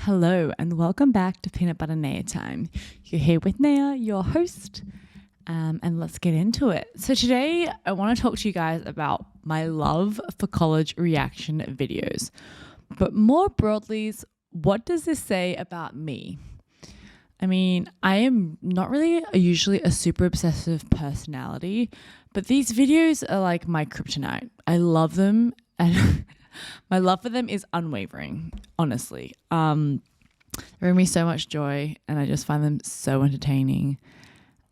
Hello and welcome back to Peanut Butter Neya Time. You're here with Neya, your host, and let's get into it. So today I want to talk to you guys about my love for college reaction videos. But more broadly, what does this say about me? I mean, I am not really usually a super obsessive personality, but these videos are like my kryptonite. I love them and my love for them is unwavering, honestly. They bring me so much joy and I just find them so entertaining.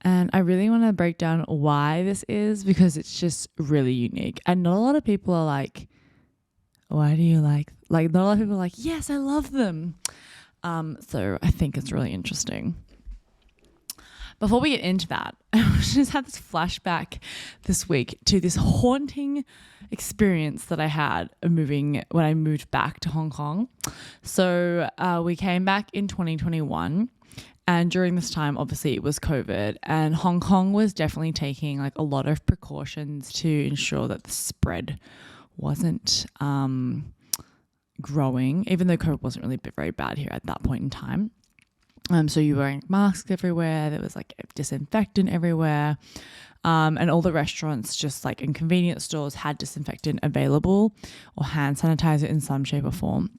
And I really want to break down why this is because it's just really unique. And not a lot of people are like, why do you like, not a lot of people are like, yes, I love them. So I think it's really interesting. Before we get into that, I just had this flashback this week to this haunting experience that I had when I moved back to Hong Kong. So we came back in 2021 and during this time, obviously it was COVID and Hong Kong was definitely taking like a lot of precautions to ensure that the spread wasn't growing, even though COVID wasn't really very bad here at that point in time. So you were wearing masks everywhere. There was like disinfectant everywhere. And all the restaurants, just like in convenience stores, had disinfectant available or hand sanitizer in some shape or form.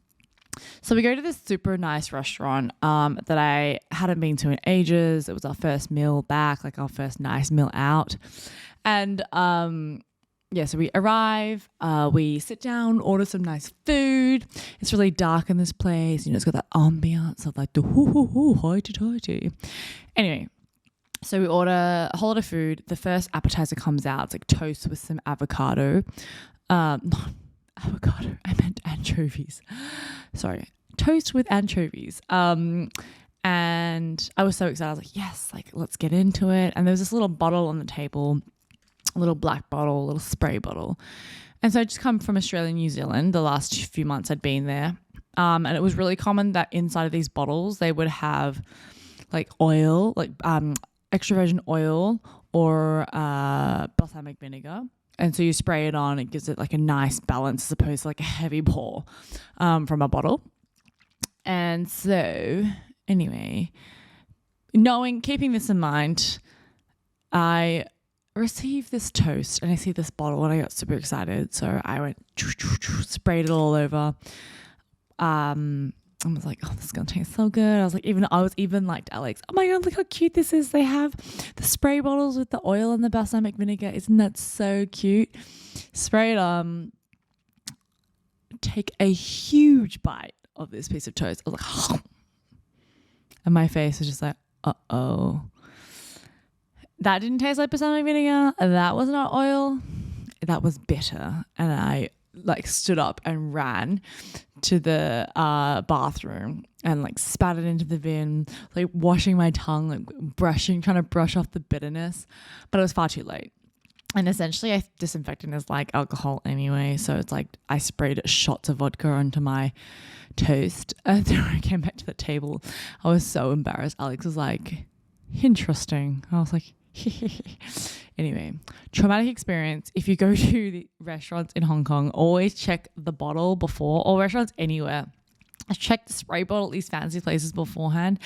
So we go to this super nice restaurant that I hadn't been to in ages. It was our first meal back, like our first nice meal out. And so we arrive, we sit down, order some nice food. It's really dark in this place. You know, it's got that ambiance of like the hoity-toity. Anyway, so we order a whole lot of food. The first appetizer comes out. It's like toast with some avocado. Not avocado. I meant anchovies. Sorry. Toast with anchovies. And I was so excited. I was like, yes, like let's get into it. And there was this little bottle on the table, a little black bottle, a little spray bottle. And so I just come from Australia and New Zealand. The last few months I'd been there. And it was really common that inside of these bottles, they would have like oil, like extra virgin oil or balsamic vinegar. And so you spray it on, it gives it like a nice balance as opposed to like a heavy pour from a bottle. And so anyway, keeping this in mind, I received this toast and I see this bottle and I got super excited. So I went, sprayed it all over. I was like, oh, this is going to taste so good. I was even like to Alex, oh my God, look how cute this is. They have the spray bottles with the oil and the balsamic vinegar. Isn't that so cute? Spray it on. Take a huge bite of this piece of toast. I was like, and my face was just like, uh-oh. That didn't taste like balsamic vinegar. That was not oil. That was bitter. And I like stood up and ran to the bathroom and like spat it into the bin, like washing my tongue, like trying to brush off the bitterness, but it was far too late. And essentially disinfectant is like alcohol anyway. So it's like I sprayed shots of vodka onto my toast. And then when I came back to the table, I was so embarrassed. Alex was like, interesting. I was like, anyway, traumatic experience. If you go to the restaurants in Hong Kong, always check the bottle before, or restaurants anywhere. Check the spray bottle at these fancy places beforehand.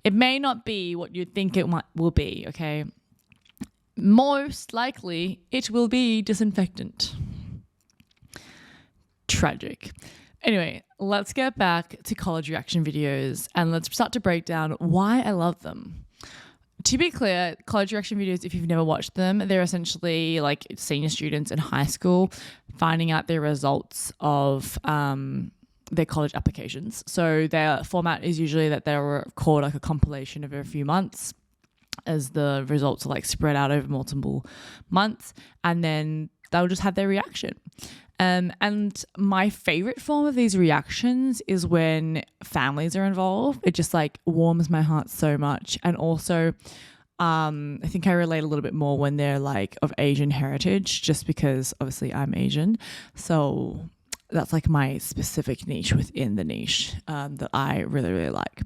It may not be what you think it will be, okay? Most likely, it will be disinfectant. Tragic. Anyway, let's get back to college reaction videos and let's start to break down why I love them. To be clear, college reaction videos, if you've never watched them, they're essentially like senior students in high school finding out their results of their college applications. So their format is usually that they'll record like a compilation over a few months as the results are like spread out over multiple months, and then they'll just have their reaction. And my favorite form of these reactions is when families are involved. It just like warms my heart so much. And also, I think I relate a little bit more when they're like of Asian heritage, just because obviously I'm Asian. So that's like my specific niche within the niche that I really, really like.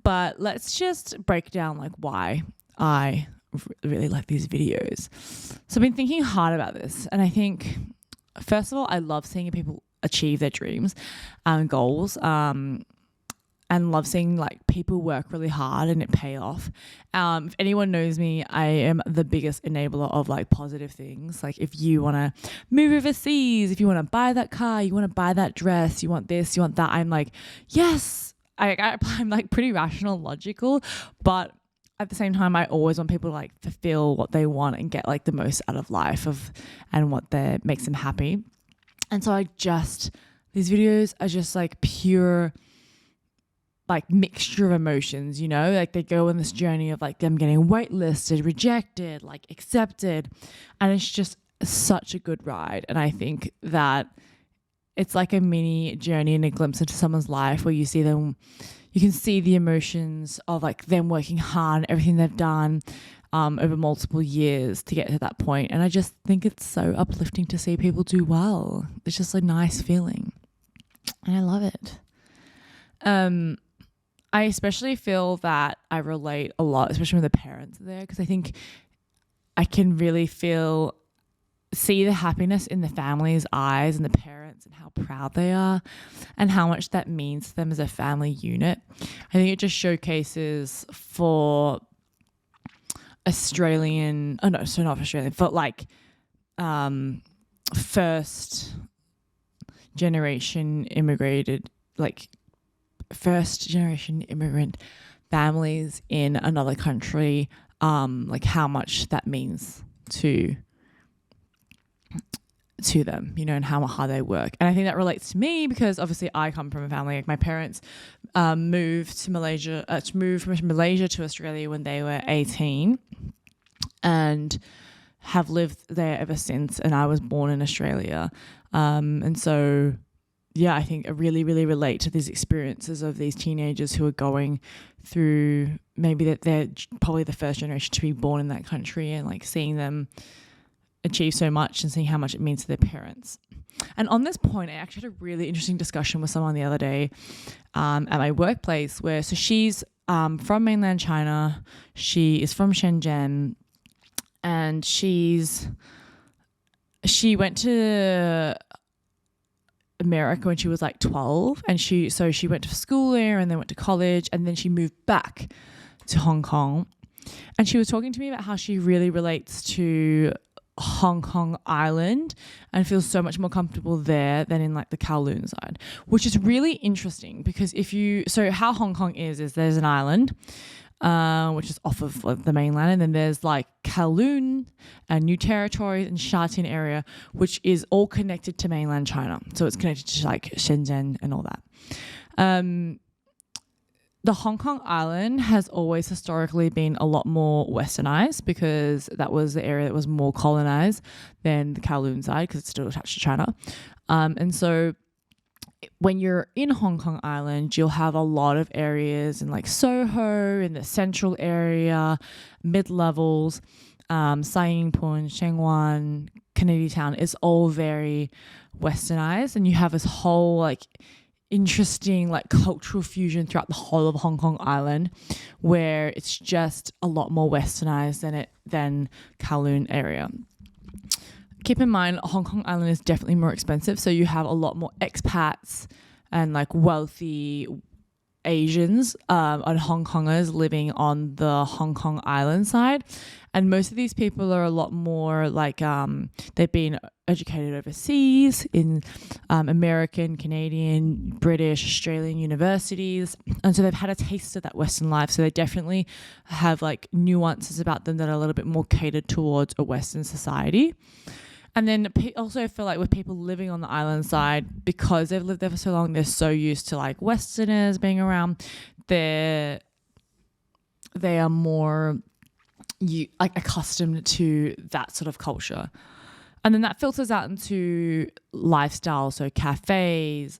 But let's just break down like why I really like these videos. So I've been thinking hard about this, and I think first of all, I love seeing people achieve their dreams and goals. And and love seeing like people work really hard and it pay off. If anyone knows me, I am the biggest enabler of like positive things. Like if you want to move overseas, if you want to buy that car, you want to buy that dress, you want this, you want that, I'm like, yes. I'm like pretty rational, logical, but at the same time, I always want people to like fulfill what they want and get like the most out of life and what makes them happy. And so these videos are just like pure like mixture of emotions, you know, like they go on this journey of like them getting waitlisted, rejected, like accepted. And it's just such a good ride. And I think that it's like a mini journey and a glimpse into someone's life where you can see the emotions of like them working hard and everything they've done over multiple years to get to that point. And I just think it's so uplifting to see people do well. It's just a nice feeling. And I love it. I especially feel that I relate a lot, especially when the parents are there, because I think I can really see the happiness in the family's eyes and the parents and how proud they are and how much that means to them as a family unit. I think it just showcases for Australian, oh no, so not Australian, but like first generation immigrant families in another country, like how much that means to them, you know, and how hard they work. And I think that relates to me because obviously I come from a family, like my parents moved from Malaysia to Australia when they were 18 and have lived there ever since, and I was born in Australia. And so yeah, I think I really, really relate to these experiences of these teenagers who are going through maybe that they're probably the first generation to be born in that country and like seeing them achieve so much and seeing how much it means to their parents. And on this point, I actually had a really interesting discussion with someone the other day at my workplace so she's from mainland China. She is from Shenzhen and she went to America when she was like 12 and she went to school there and then went to college and then she moved back to Hong Kong. And she was talking to me about how she really relates to Hong Kong Island and feels so much more comfortable there than in like the Kowloon side, which is really interesting because how Hong Kong is there's an island which is off of like, the mainland, and then there's like Kowloon and New Territories and Sha Tin area, which is all connected to mainland China. So it's connected to like Shenzhen and all that. The Hong Kong Island has always historically been a lot more westernized because that was the area that was more colonized than the Kowloon side because it's still attached to China. And so when you're in Hong Kong Island, you'll have a lot of areas in like Soho, in the central area, mid-levels, Sai Ying Pun, Sheung Wan, Kennedy Town. It's all very westernized, and you have this whole like interesting like cultural fusion throughout the whole of Hong Kong Island where it's just a lot more westernized than Kowloon area. Keep in mind, Hong Kong Island is definitely more expensive, so you have a lot more expats and like wealthy Asians and Hong Kongers living on the Hong Kong Island side. And most of these people are a lot more like they've been educated overseas in American, Canadian, British, Australian universities. And so they've had a taste of that Western life. So they definitely have like nuances about them that are a little bit more catered towards a Western society. And then also I feel like with people living on the island side, because they've lived there for so long, they're so used to like Westerners being around. They are more accustomed to that sort of culture. And then that filters out into lifestyle. So cafes,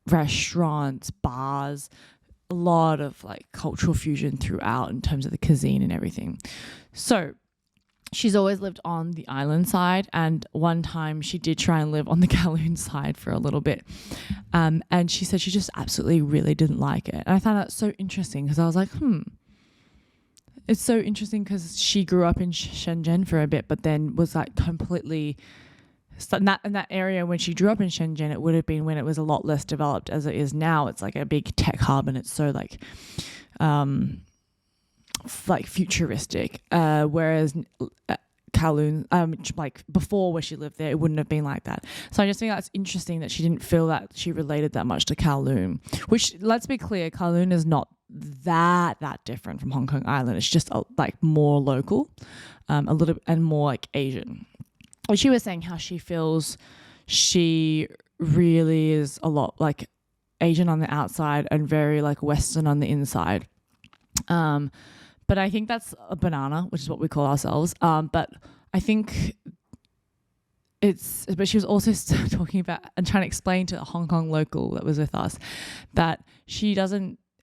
restaurants, bars, a lot of like cultural fusion throughout in terms of the cuisine and everything. So she's always lived on the island side, and one time she did try and live on the Kowloon side for a little bit. And she said she just absolutely really didn't like it. And I found that so interesting because I was like, it's so interesting because she grew up in Shenzhen for a bit, but then was like completely So in that area, when she grew up in Shenzhen, it would have been when it was a lot less developed as it is now. It's like a big tech hub, and it's so like futuristic. Whereas Kowloon, like before where she lived there, it wouldn't have been like that. So I just think that's interesting that she didn't feel that she related that much to Kowloon, which, let's be clear, Kowloon is not that different from Hong Kong Island. It's just like more local, a little, and more like Asian. And she was saying how she feels she really is a lot like Asian on the outside and very like Western on the inside. But I think that's a banana, which is what we call ourselves. But I think but she was also talking about and trying to explain to a Hong Kong local that was with us that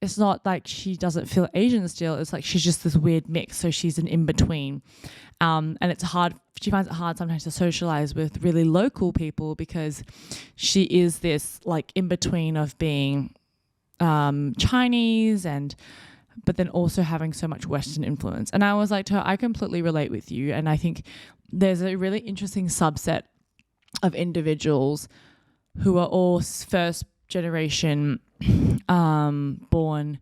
it's not like she doesn't feel Asian still. It's like she's just this weird mix. So she's an in-between. And it's hard. She finds it hard sometimes to socialize with really local people because she is this like in-between of being Chinese but then also having so much Western influence. And I was like to her, I completely relate with you. And I think there's a really interesting subset of individuals who are all first generation born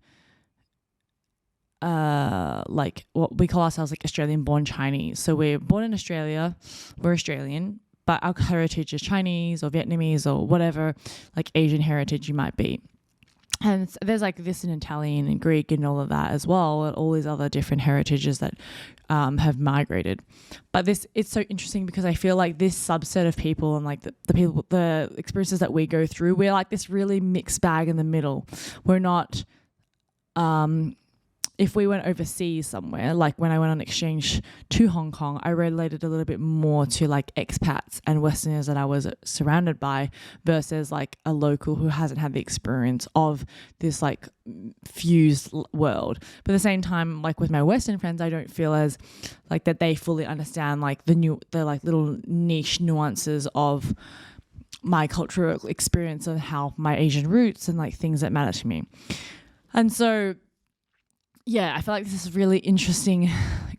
like what we call ourselves like Australian born Chinese. So we're born in Australia, we're Australian, but our heritage is Chinese or Vietnamese or whatever like Asian heritage you might be. And there's like this in Italian and Greek and all of that as well, and all these other different heritages that have migrated. But it's so interesting because I feel like this subset of people and like the experiences that we go through, we're like this really mixed bag in the middle. We're not if we went overseas somewhere, like when I went on exchange to Hong Kong, I related a little bit more to like expats and Westerners that I was surrounded by versus like a local who hasn't had the experience of this like fused world. But at the same time, like with my Western friends, I don't feel as like that they fully understand like the like little niche nuances of my cultural experience and how my Asian roots and like things that matter to me. And so yeah, I feel like this is a really interesting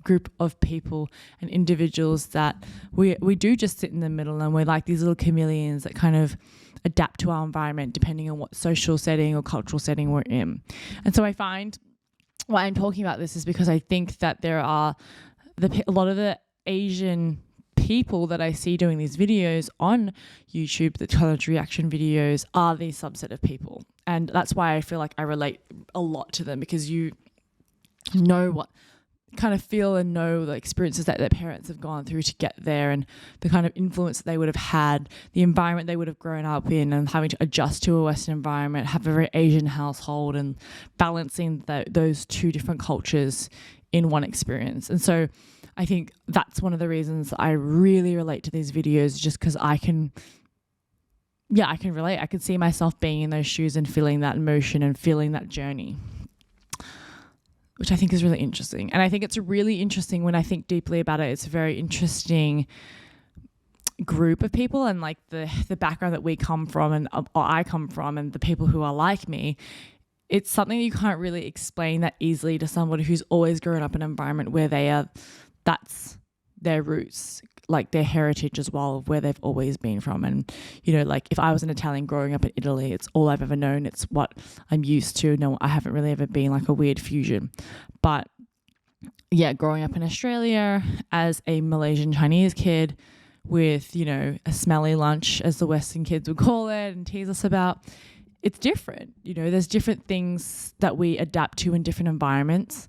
group of people and individuals that we do just sit in the middle, and we're like these little chameleons that kind of adapt to our environment depending on what social setting or cultural setting we're in. And so I find why I'm talking about this is because I think that there are a lot of the Asian people that I see doing these videos on YouTube, the challenge reaction videos, are these subset of people. And that's why I feel like I relate a lot to them, because you know what kind of feel and know the experiences that their parents have gone through to get there, and the kind of influence that they would have had, the environment they would have grown up in, and having to adjust to a Western environment, have a very Asian household, and balancing those two different cultures in one experience. And so I think that's one of the reasons I really relate to these videos, just because I can relate. I can see myself being in those shoes and feeling that emotion and feeling that journey, which I think is really interesting. And I think it's really interesting when I think deeply about it. It's a very interesting group of people, and like the background that we come from and or I come from, and the people who are like me. It's something you can't really explain that easily to somebody who's always grown up in an environment where that's their roots, like their heritage as well, of where they've always been from. And, you know, like if I was an Italian growing up in Italy, it's all I've ever known. It's what I'm used to. No, I haven't really ever been like a weird fusion. But yeah, growing up in Australia as a Malaysian Chinese kid with, you know, a smelly lunch, as the Western kids would call it and tease us about, it's different. You know, there's different things that we adapt to in different environments.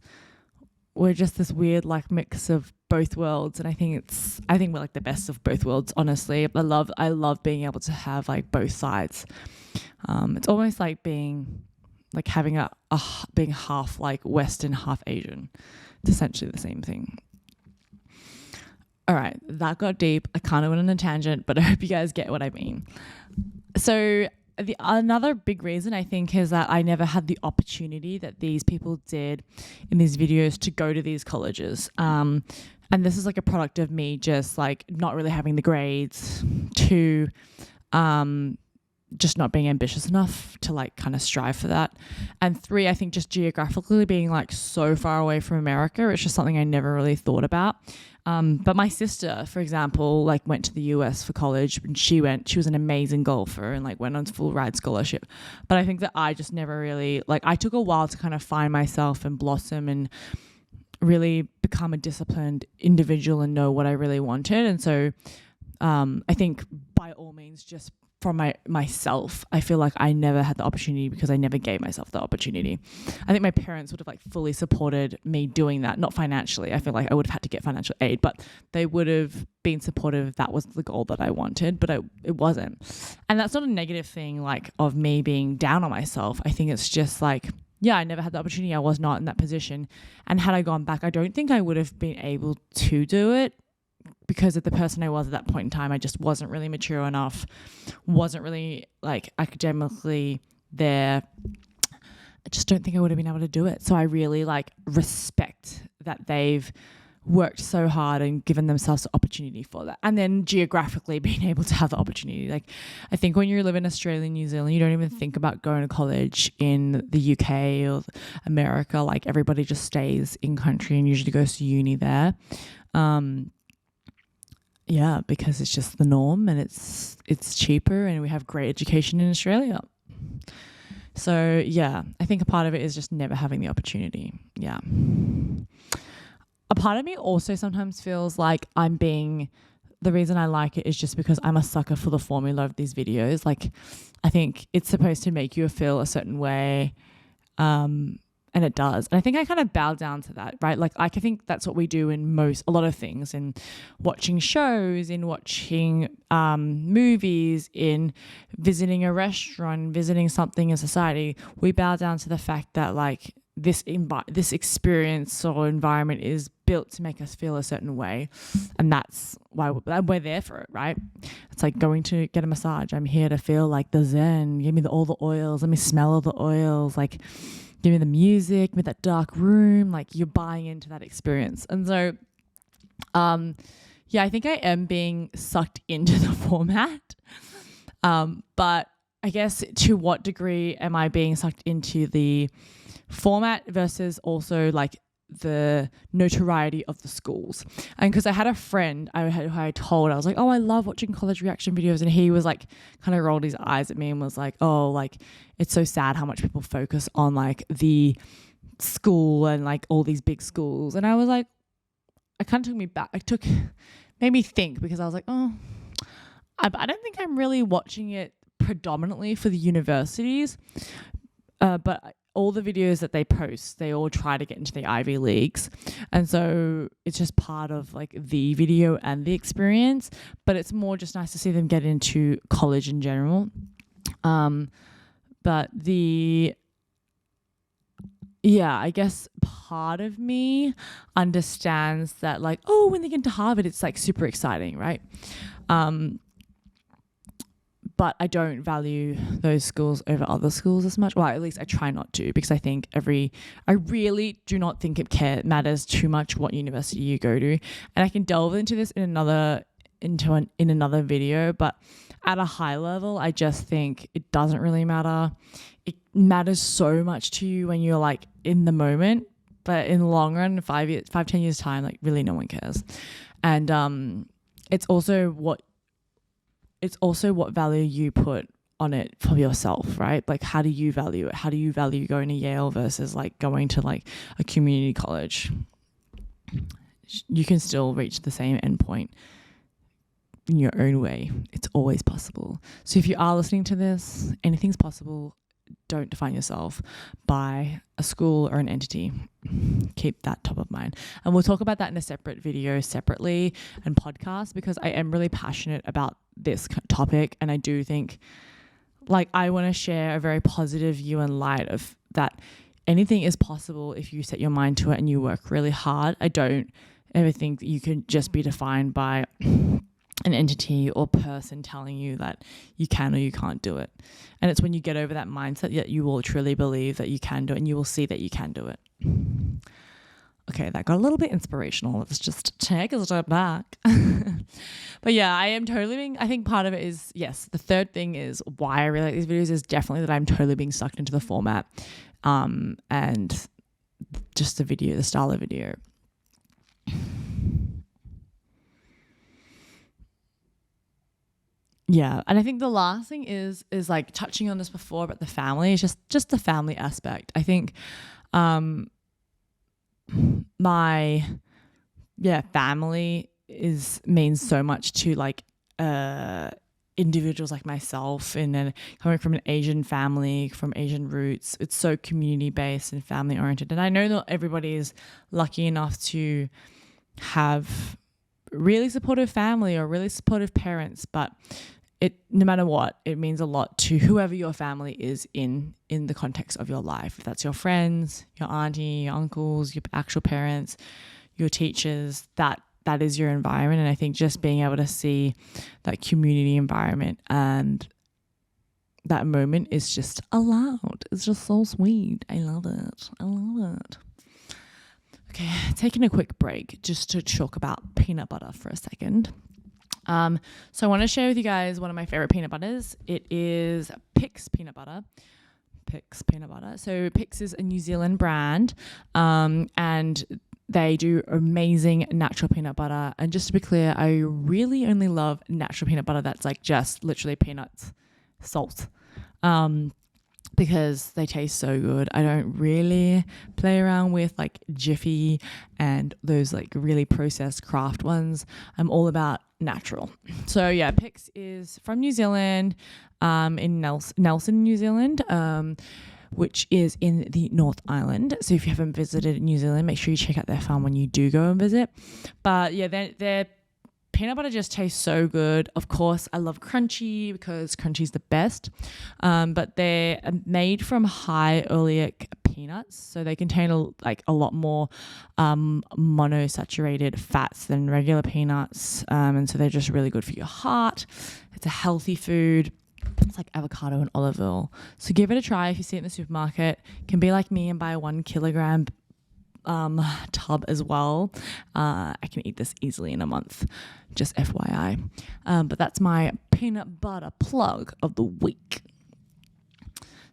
We're just this weird like mix of both worlds, and I think we're like the best of both worlds, honestly. I love being able to have like both sides. It's almost like being half like Western, half Asian. It's essentially the same thing. All right, that got deep. I kind of went on a tangent, but I hope you guys get what I mean. So another big reason I think is that I never had the opportunity that these people did in these videos to go to these colleges. And this is like a product of me just like not really having the grades to just not being ambitious enough to like kind of strive for that. And 3, I think just geographically being like so far away from America, it's just something I never really thought about. But my sister, for example, like went to the US for college, and she was an amazing golfer and like went on full ride scholarship. But I think that I just never really, like, I took a while to kind of find myself and blossom and really become a disciplined individual and know what I really wanted. And so I think by all means, just from myself, I feel like I never had the opportunity because I never gave myself the opportunity. I think my parents would have like fully supported me doing that, not financially. I feel like I would have had to get financial aid, but they would have been supportive if that was the goal that I wanted, but it wasn't. And that's not a negative thing like of me being down on myself. I think it's just like, yeah, I never had the opportunity. I was not in that position. And had I gone back, I don't think I would have been able to do it, because of the person I was at that point in time. I just wasn't really mature enough, wasn't really like academically there. I just don't think I would have been able to do it. So I really like respect that they've worked so hard and given themselves the opportunity for that. And then geographically being able to have the opportunity. Like, I think when you live in Australia and New Zealand, you don't even think about going to college in the UK or America. Like, everybody just stays in country and usually goes to uni there. Yeah, because it's just the norm, and it's cheaper, and we have great education in Australia. So yeah, I think a part of it is just never having the opportunity. Yeah. A part of me also sometimes feels like the reason I like it is just because I'm a sucker for the formula of these videos. Like, I think it's supposed to make you feel a certain way. And it does. And I think I kind of bow down to that, right? Like, I think that's what we do in a lot of things, in watching shows, in watching movies, in visiting a restaurant, visiting something in society. We bow down to the fact that like this experience or environment is built to make us feel a certain way. And that's why we're there for it, right? It's like going to get a massage. I'm here to feel like the zen. Give me all the oils. Let me smell all the oils. Like, give me the music, give me that dark room. Like, you're buying into that experience. And so, yeah, I think I am being sucked into the format. But I guess to what degree am I being sucked into the format versus also like the notoriety of the schools? And because I had a friend I was like, oh, I love watching college reaction videos, and he was like, kind of rolled his eyes at me and was like, oh, like, it's so sad how much people focus on like the school and like all these big schools. And I was like, it kind of took me back. Made me think, because I was like, oh, I don't think I'm really watching it predominantly for the universities, but all the videos that they post, they all try to get into the Ivy Leagues. And so it's just part of like the video and the experience, but it's more just nice to see them get into college in general. But I guess part of me understands that like, oh, when they get into Harvard, it's like super exciting, right? But I don't value those schools over other schools as much. Well, at least I try not to, because I think I really do not think it matters too much what university you go to. And I can delve into this in another video, but at a high level, I just think it doesn't really matter. It matters so much to you when you're like in the moment, but in the long run, 10 years time, like really no one cares. And it's also what value you put on it for yourself, right? Like, how do you value it? How do you value going to Yale versus like going to like a community college? You can still reach the same endpoint in your own way. It's always possible. So if you are listening to this, anything's possible. Don't define yourself by a school or an entity. Keep that top of mind. And we'll talk about that in a separate video separately and podcast, because I am really passionate about this topic. And I do think like I want to share a very positive view and light of that anything is possible if you set your mind to it and you work really hard. I don't ever think that you can just be defined by an entity or person telling you that you can or you can't do it. And it's when you get over that mindset that you will truly believe that you can do it, and you will see that you can do it. Okay, that got a little bit inspirational. Let's just take a step back. But yeah, I am totally being, I think part of it is, yes, the third thing is why I really like these videos is definitely that I'm totally being sucked into the format and just the style of video. Yeah, and I think the last thing is like touching on this before, but the family is just the family aspect. I think my family means so much to like individuals like myself and coming from an Asian family, from Asian roots. It's so community based and family oriented, and I know that everybody is lucky enough to have really supportive family or really supportive parents, but no matter what, it means a lot to whoever your family is in the context of your life. If that's your friends, your auntie, your uncles, your actual parents, your teachers, that is your environment. And I think just being able to see that community environment and that moment is just allowed. It's just so sweet. I love it. Okay, taking a quick break just to talk about peanut butter for a second. So I want to share with you guys one of my favorite peanut butters. It is Pix peanut butter. So Pix is a New Zealand brand, and they do amazing natural peanut butter. And just to be clear, I really only love natural peanut butter that's like just literally peanuts, salt, because they taste so good. I don't really play around with like Jiffy and those like really processed craft ones. I'm all about natural. So yeah, Pix is from New Zealand, in Nelson, New Zealand, which is in the North Island. So if you haven't visited New Zealand, make sure you check out their farm when you do go and visit. But yeah, their peanut butter just tastes so good. Of course, I love crunchy because crunchy's the best. But they're made from high oleic peanuts, so they contain a lot more monosaturated fats than regular peanuts, and so they're just really good for your heart. It's a healthy food. It's like avocado and olive oil. So give it a try if you see it in the supermarket. You can be like me and buy a 1 kilogram tub as well. I can eat this easily in a month, just FYI. But that's my peanut butter plug of the week.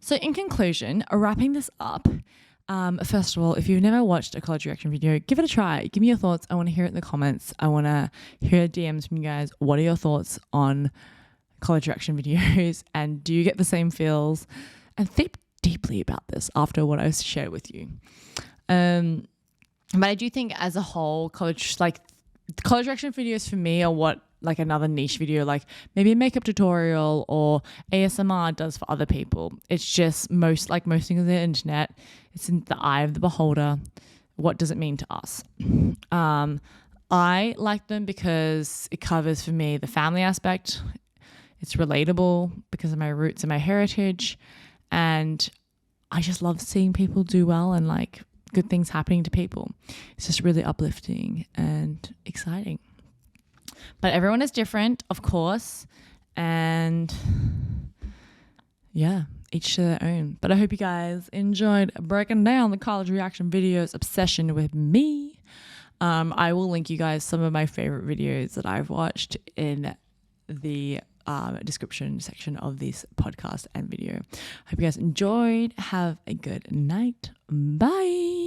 So in conclusion, wrapping this up, first of all, if you've never watched a college reaction video, give it a try. Give me your thoughts. I want to hear it in the comments. I want to hear DMs from you guys. What are your thoughts on college reaction videos? And do you get the same feels? And think deeply about this after what I shared with you. But I do think as a whole, college reaction videos for me are what like another niche video, like maybe a makeup tutorial or ASMR does for other people. It's just most things on the internet. It's in the eye of the beholder. What does it mean to us? I like them because it covers for me the family aspect. It's relatable because of my roots and my heritage. And I just love seeing people do well and like good things happening to people. It's just really uplifting and exciting. But everyone is different, of course. And yeah, each to their own. But I hope you guys enjoyed breaking down the college reaction videos obsession with me. I will link you guys some of my favorite videos that I've watched in the description section of this podcast and video. Hope you guys enjoyed. Have a good night. Bye.